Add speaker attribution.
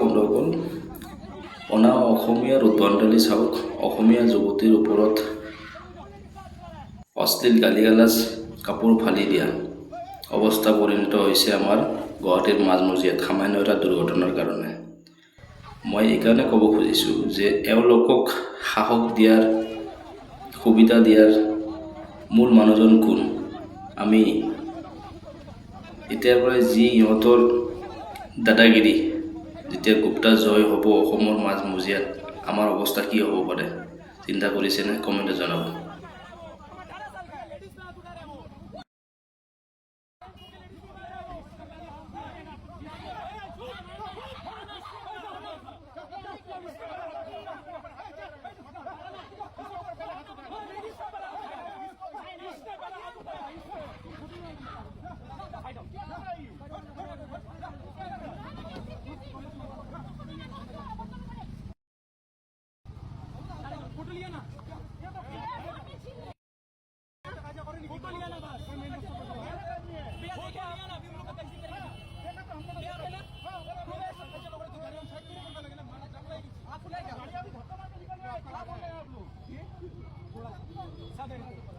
Speaker 1: বন্ধুসকল, অনা অসমীয়াৰ উদ্ভণ্ডালি চাওক। অসমীয়া যুৱতীৰ ওপৰত অশ্লীল গালিগালাজ, কাপোৰ ফালি দিয়া অৱস্থা পৰিণত হৈছে আমাৰ গুৱাহাটীৰ মাজমজিয়াত সামান্য এটা দুৰ্ঘটনাৰ কাৰণে। মই এইকাৰণে ক'ব খুজিছোঁ যে এওঁলোকক সাহস দিয়াৰ, সুবিধা দিয়াৰ মূল মানুহজন কোন? আমি এতিয়াৰ পৰাই যি ইহঁতৰ দাদাগিৰি, যেতিয়া গুপ্তা জয় হ'ব অসমৰ মাজমজিয়াত, আমাৰ অৱস্থা কি হ'ব পাৰে চিন্তা কৰিছেনে? কমেণ্টে জনাব।
Speaker 2: आप